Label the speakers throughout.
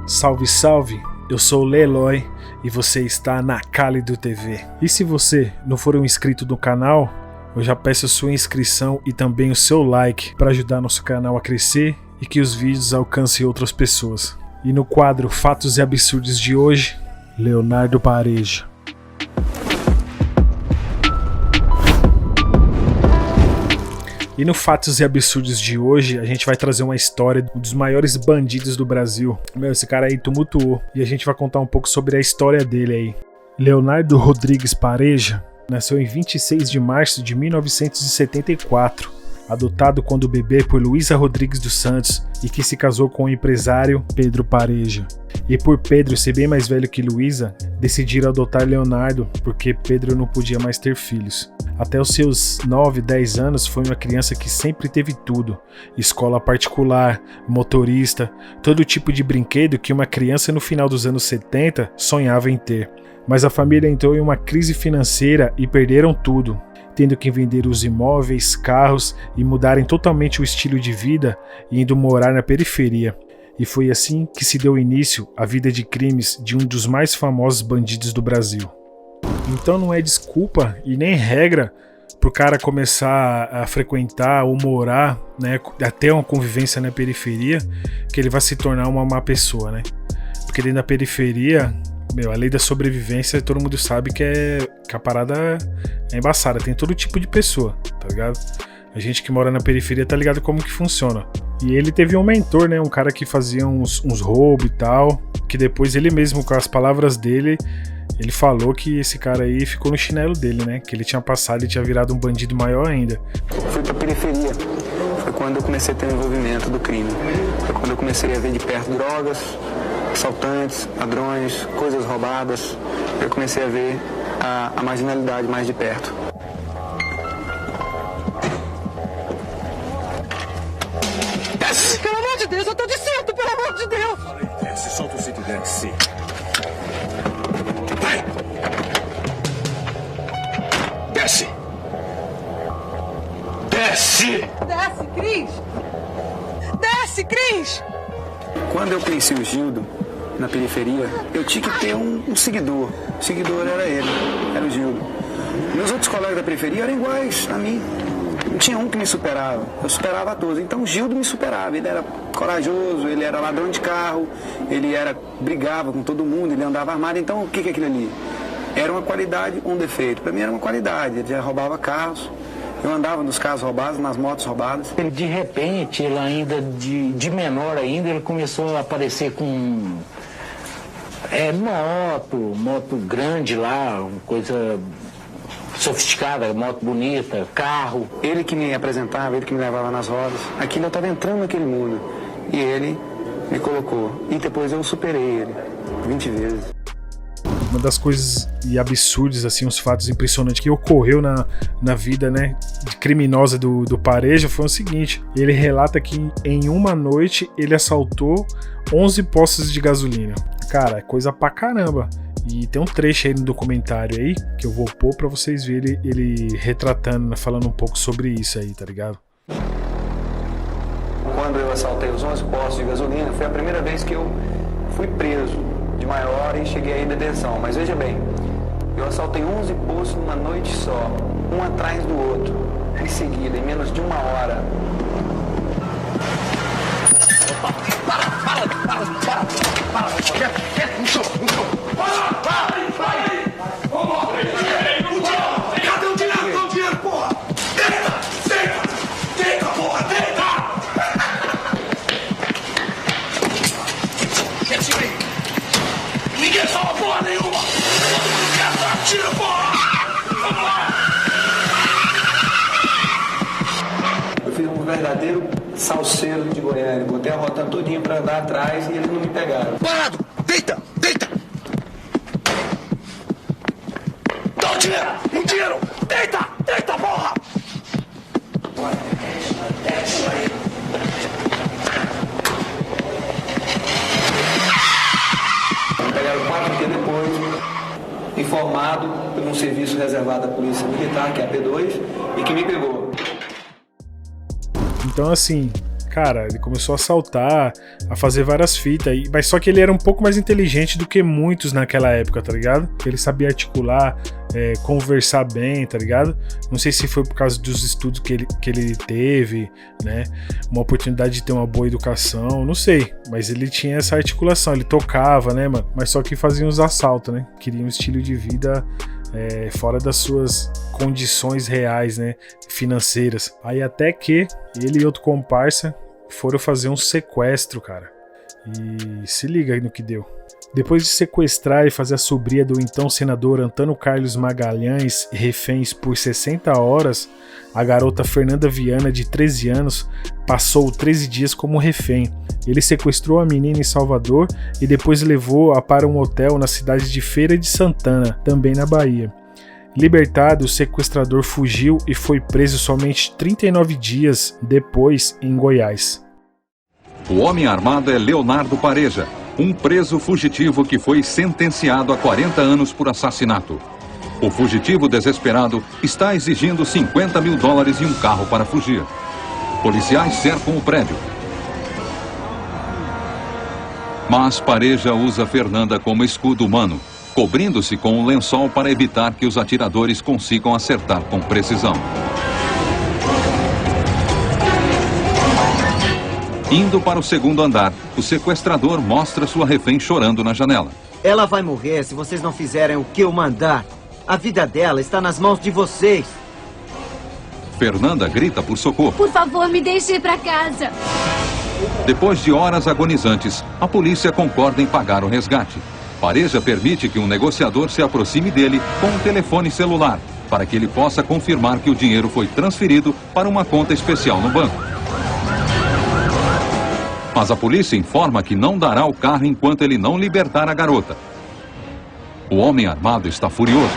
Speaker 1: Salve, salve! Eu sou o Leloy e você está na Cálido TV. E se você não for um inscrito do canal, eu já peço a sua inscrição e também o seu like para ajudar nosso canal a crescer e que os vídeos alcancem outras pessoas. E no quadro Fatos e Absurdos de hoje, Leonardo Pareja. E no Fatos e Absurdos de hoje, a gente vai trazer uma história de um dos maiores bandidos do Brasil. Esse cara aí tumultuou. E a gente vai contar um pouco sobre a história dele aí. Leonardo Rodrigues Pareja nasceu em 26 de março de 1974. Adotado quando bebê por Luísa Rodrigues dos Santos e que se casou com o empresário Pedro Pareja. E por Pedro ser bem mais velho que Luísa, decidiram adotar Leonardo porque Pedro não podia mais ter filhos. Até os seus 9, 10 anos foi uma criança que sempre teve tudo. Escola particular, motorista, todo tipo de brinquedo que uma criança no final dos anos 70 sonhava em ter. Mas a família entrou em uma crise financeira e perderam tudo, tendo que vender os imóveis, carros e mudarem totalmente o estilo de vida, indo morar na periferia. E foi assim que se deu início à vida de crimes de um dos mais famosos bandidos do Brasil. Então não é desculpa e nem regra pro cara começar a frequentar ou morar, né, até uma convivência na periferia, que ele vai se tornar uma má pessoa, né? Porque dentro da periferia, a lei da sobrevivência, todo mundo sabe que a parada é embaçada, tem todo tipo de pessoa, tá ligado? A gente que mora na periferia tá ligado como que funciona. E ele teve um mentor, né, um cara que fazia uns roubos e tal, que depois ele mesmo, com as palavras dele, ele falou que esse cara aí ficou no chinelo dele, né, que ele tinha passado e tinha virado um bandido maior ainda.
Speaker 2: Fui pra periferia, foi quando eu comecei a ter o envolvimento do crime, foi quando eu comecei a ver de perto drogas, assaltantes, ladrões, coisas roubadas. Eu comecei a ver a marginalidade mais de perto.
Speaker 3: Desce! Pelo amor de Deus, eu tô de cinto, pelo amor de Deus!
Speaker 4: Desce, solta o cinto e desce. Vai! Desce! Desce!
Speaker 3: Desce, Cris! Desce, Cris!
Speaker 2: Quando eu conheci o Gildo na periferia, eu tinha que ter um seguidor. O seguidor era ele, era o Gildo. Meus outros colegas da periferia eram iguais a mim. Não tinha um que me superava, eu superava a todos. Então o Gildo me superava, ele era corajoso, ele era ladrão de carro, brigava com todo mundo, ele andava armado. Então o que é aquilo ali? Era uma qualidade ou um defeito? Para mim era uma qualidade, ele já roubava carros. Eu andava nos carros roubados, nas motos roubadas.
Speaker 5: Ele, de repente, ele ainda de menor ainda, ele começou a aparecer com moto grande lá, coisa sofisticada, moto bonita, carro.
Speaker 2: Ele que me apresentava, ele que me levava nas rodas. Aquilo eu estava entrando naquele mundo. E ele me colocou. E depois eu superei ele 20 vezes.
Speaker 1: Uma das coisas e absurdas, assim, uns fatos impressionantes que ocorreu na vida, né, criminosa do Pareja foi o seguinte: ele relata que em uma noite ele assaltou 11 postos de gasolina. Cara, é coisa pra caramba. E tem um trecho aí no documentário aí que eu vou pôr pra vocês verem ele retratando, falando um pouco sobre isso aí, tá ligado?
Speaker 2: Quando eu assaltei os 11 postos de gasolina, foi a primeira vez que eu fui preso de maior e cheguei aí em detenção. Mas veja bem, eu assaltei 11 postos numa noite só, um atrás do outro, em seguida, em menos de uma hora.
Speaker 4: Cadê o dinheiro, porra? Deita, porra, deita! Ninguém fala porra nenhuma! Tira, porra! Vamos lá!
Speaker 2: Eu fiz um verdadeiro salseiro de Goiânia. Botei a rota todinha pra andar atrás e eles não me pegaram.
Speaker 4: Parado! Deita! Dá o dinheiro! Deita, porra!
Speaker 2: Me pegaram 4 dias depois, informado por um serviço reservado à Polícia Militar, que é a P2, e que me pegou.
Speaker 1: Então, assim, cara, ele começou a assaltar, a fazer várias fitas, mas só que ele era um pouco mais inteligente do que muitos naquela época, tá ligado? Ele sabia articular, conversar bem, tá ligado? Não sei se foi por causa dos estudos que ele teve, né? Uma oportunidade de ter uma boa educação, não sei. Mas ele tinha essa articulação, ele tocava, né, mano? Mas só que fazia uns assaltos, né? Queria um estilo de vida fora das suas condições reais, né? Financeiras. Aí até que ele e outro comparsa foram fazer um sequestro, cara. E se liga aí no que deu. Depois de sequestrar e fazer a sobrinha do então senador Antônio Carlos Magalhães reféns por 60 horas, a garota Fernanda Viana, de 13 anos, passou 13 dias como refém. Ele sequestrou a menina em Salvador e depois levou-a para um hotel na cidade de Feira de Santana, também na Bahia. Libertado, o sequestrador fugiu e foi preso somente 39 dias depois em Goiás.
Speaker 6: O homem armado é Leonardo Pareja, um preso fugitivo que foi sentenciado a 40 anos por assassinato. O fugitivo desesperado está exigindo $50 mil e um carro para fugir. Policiais cercam o prédio. Mas Pareja usa Fernanda como escudo humano, cobrindo-se com um lençol para evitar que os atiradores consigam acertar com precisão. Indo para o segundo andar, o sequestrador mostra sua refém chorando na janela.
Speaker 7: Ela vai morrer se vocês não fizerem o que eu mandar. A vida dela está nas mãos de vocês.
Speaker 6: Fernanda grita por socorro.
Speaker 8: Por favor, me deixe ir para casa.
Speaker 6: Depois de horas agonizantes, a polícia concorda em pagar o resgate. Pareja permite que um negociador se aproxime dele com um telefone celular, para que ele possa confirmar que o dinheiro foi transferido para uma conta especial no banco. Mas a polícia informa que não dará o carro enquanto ele não libertar a garota. O homem armado está furioso.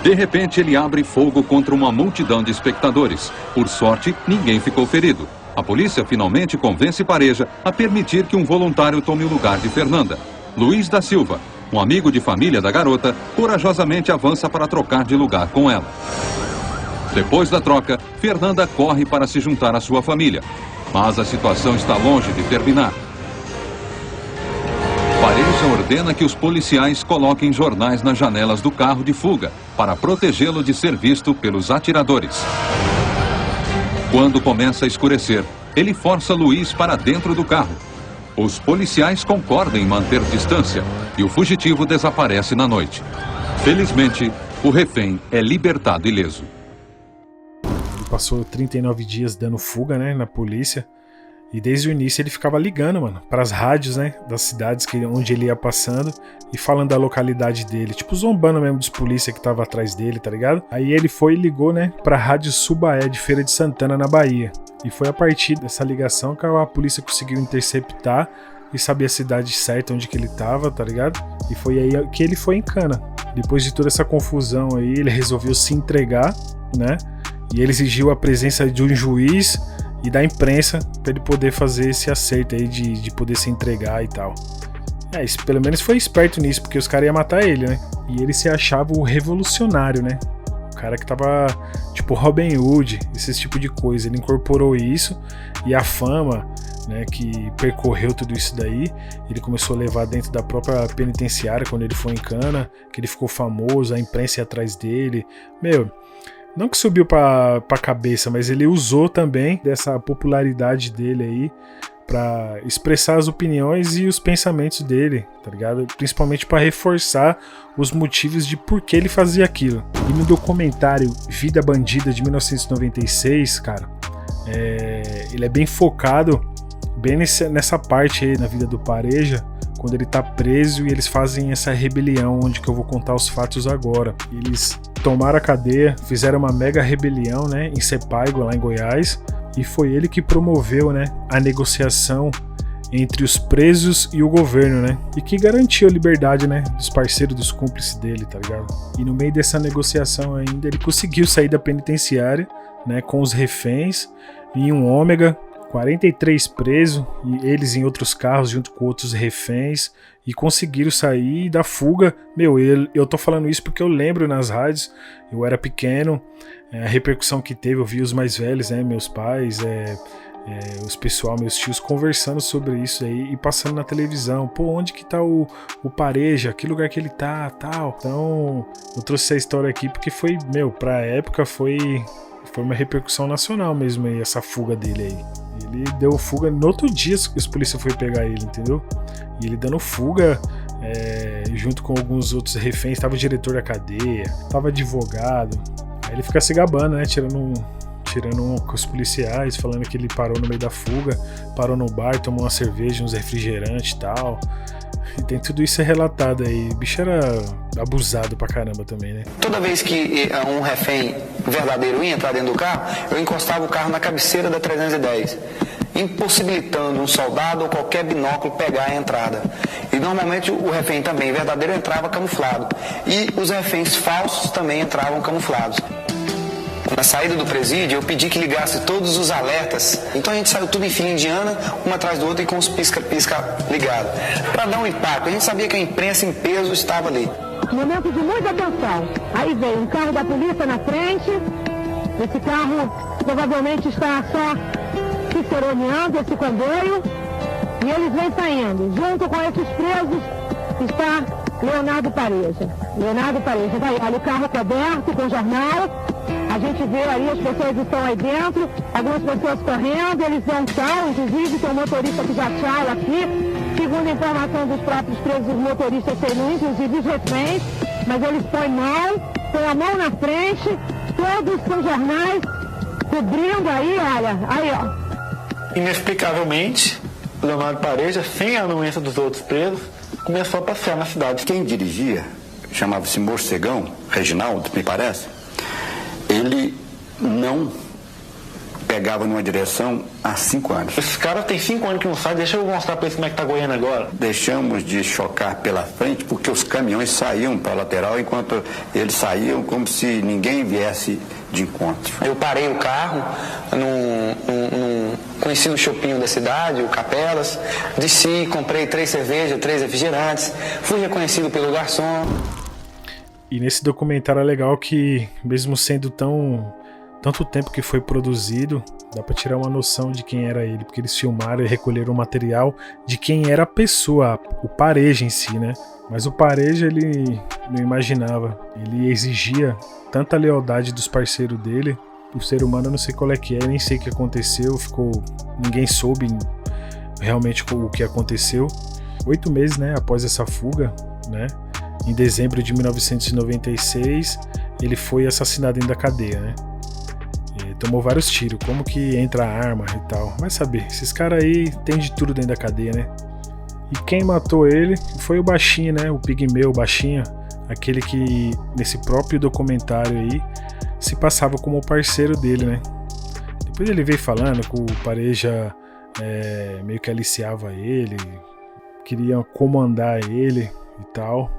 Speaker 6: De repente, ele abre fogo contra uma multidão de espectadores. Por sorte, ninguém ficou ferido. A polícia finalmente convence Pareja a permitir que um voluntário tome o lugar de Fernanda. Luiz da Silva, um amigo de família da garota, corajosamente avança para trocar de lugar com ela. Depois da troca, Fernanda corre para se juntar à sua família. Mas a situação está longe de terminar. Pareja ordena que os policiais coloquem jornais nas janelas do carro de fuga para protegê-lo de ser visto pelos atiradores. Quando começa a escurecer, ele força Luiz para dentro do carro. Os policiais concordam em manter distância e o fugitivo desaparece na noite. Felizmente, o refém é libertado ileso.
Speaker 1: Passou 39 dias dando fuga, né, na polícia. E desde o início ele ficava ligando, mano, pras rádios, né, das cidades onde ele ia passando e falando da localidade dele. Tipo, zombando mesmo dos polícia que tava atrás dele, tá ligado? Aí ele foi e ligou, né, pra Rádio Subaé de Feira de Santana, na Bahia. E foi a partir dessa ligação que a polícia conseguiu interceptar e saber a cidade certa onde que ele tava, tá ligado? E foi aí que ele foi em cana. Depois de toda essa confusão aí, ele resolveu se entregar, né? E ele exigiu a presença de um juiz e da imprensa para ele poder fazer esse acerto aí de poder se entregar e tal. Isso, pelo menos foi esperto nisso, porque os caras iam matar ele, né? E ele se achava o revolucionário, né? O cara que tava tipo Robin Hood, esse tipo de coisa. Ele incorporou isso e a fama, né, que percorreu tudo isso daí, ele começou a levar dentro da própria penitenciária quando ele foi em cana, que ele ficou famoso, a imprensa ia atrás dele. Meu, não que subiu pra cabeça, mas ele usou também dessa popularidade dele aí pra expressar as opiniões e os pensamentos dele, tá ligado? Principalmente pra reforçar os motivos de por que ele fazia aquilo. E no documentário Vida Bandida de 1996, cara, ele é bem focado bem nessa parte aí na vida do Pareja, quando ele tá preso e eles fazem essa rebelião, onde que eu vou contar os fatos agora. Eles tomaram a cadeia, fizeram uma mega rebelião, né, em Sepaigo, lá em Goiás, e foi ele que promoveu, né, a negociação entre os presos e o governo, né, e que garantiu a liberdade, né, dos parceiros, dos cúmplices dele, tá ligado? E no meio dessa negociação ainda, ele conseguiu sair da penitenciária, né, com os reféns e um ômega, 43 presos, e eles em outros carros junto com outros reféns, e conseguiram sair da fuga. Meu, eu tô falando isso porque eu lembro nas rádios, eu era pequeno, a repercussão que teve, eu vi os mais velhos, né, meus pais, os pessoal, meus tios, conversando sobre isso aí e passando na televisão. Pô, onde que tá o Pareja? Que lugar que ele tá, tal. Então, eu trouxe essa história aqui porque foi, pra época foi uma repercussão nacional mesmo aí, essa fuga dele aí. Ele deu fuga, no outro dia os polícia foi pegar ele, entendeu? E ele dando fuga, junto com alguns outros reféns, tava o diretor da cadeia, tava advogado. Aí ele fica se gabando, né, tirando com os policiais, falando que ele parou no meio da fuga, parou no bar, tomou uma cerveja, uns refrigerantes e tal. E tem tudo isso relatado aí. O bicho era abusado pra caramba também, né?
Speaker 2: Toda vez que um refém verdadeiro ia entrar dentro do carro, eu encostava o carro na cabeceira da 310, impossibilitando um soldado ou qualquer binóculo pegar a entrada. E normalmente o refém também verdadeiro entrava camuflado. E os reféns falsos também entravam camuflados. Na saída do presídio, eu pedi que ligasse todos os alertas. Então a gente saiu tudo em fila indiana, um atrás do outro e com os pisca-pisca ligados. Para dar um impacto, a gente sabia que a imprensa em peso estava ali.
Speaker 3: Momento de muita atenção. Aí veio um carro da polícia na frente. Esse carro provavelmente está só ciceroneando esse comboio. E eles vêm saindo. Junto com esses presos está Leonardo Pareja. Tá aí, olha o carro coberto com jornal. A gente vê aí, as pessoas estão aí dentro, algumas pessoas correndo, eles dão tchau, inclusive tem um motorista que já tchau aqui. Segundo a informação dos próprios presos, os motoristas seriam inclusive os reféns, mas eles põem a mão na frente, todos com jornais, cobrindo aí, olha, aí ó.
Speaker 9: Inexplicavelmente, o Leonardo Pareja, sem a anuência dos outros presos, começou a passear na cidade.
Speaker 10: Quem dirigia, chamava-se Morcegão, Reginaldo, me parece, ele não pegava numa direção há 5 anos.
Speaker 9: Esses caras têm 5 anos que não saem, deixa eu mostrar pra eles como é que tá Goiânia agora.
Speaker 10: Deixamos de chocar pela frente porque os caminhões saíam para a lateral enquanto eles saíam como se ninguém viesse de encontro.
Speaker 2: Eu parei o carro num conhecido shopping da cidade, o Capelas, desci, comprei 3 cervejas, 3 refrigerantes, fui reconhecido pelo garçom.
Speaker 1: E nesse documentário é legal que, mesmo sendo tanto tempo que foi produzido, dá pra tirar uma noção de quem era ele, porque eles filmaram e recolheram o material de quem era a pessoa, o Pareja em si, né? Mas o Pareja, ele não imaginava, ele exigia tanta lealdade dos parceiros dele. O ser humano, eu não sei qual é que é, nem sei o que aconteceu, ninguém soube realmente o que aconteceu. 8 meses, né, após essa fuga, né? Em dezembro de 1996, ele foi assassinado dentro da cadeia, né? E tomou vários tiros, como que entra a arma e tal. Vai saber, esses caras aí tem de tudo dentro da cadeia, né? E quem matou ele foi o Baixinho, né? O Pigmeu, o Baixinho. Aquele que, nesse próprio documentário aí, se passava como parceiro dele, né? Depois ele veio falando que o Pareja meio que aliciava ele, queria comandar ele e tal.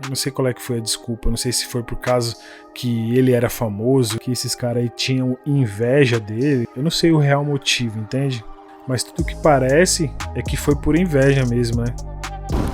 Speaker 1: Eu não sei qual é que foi a desculpa, não sei se foi por causa que ele era famoso, que esses caras aí tinham inveja dele. Eu não sei o real motivo, entende? Mas tudo que parece é que foi por inveja mesmo, né?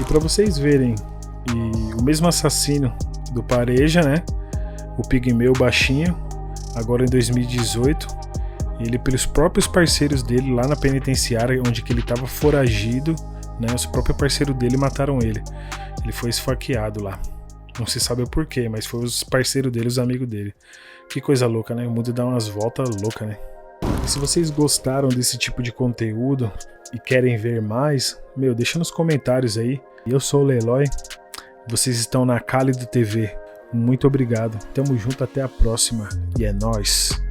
Speaker 1: E pra vocês verem, e o mesmo assassino do Pareja, né? O Pigmeu Baixinho, agora em 2018, ele pelos próprios parceiros dele lá na penitenciária, onde que ele estava foragido, né? Os próprios parceiros dele mataram ele. Ele foi esfaqueado lá. Não se sabe o porquê, mas foi os parceiros dele, os amigos dele. Que coisa louca, né? O mundo dá umas voltas loucas, né? E se vocês gostaram desse tipo de conteúdo e querem ver mais, deixa nos comentários aí. Eu sou o Leloy, vocês estão na Cálido TV. Muito obrigado. Tamo junto, até a próxima. E é nóis.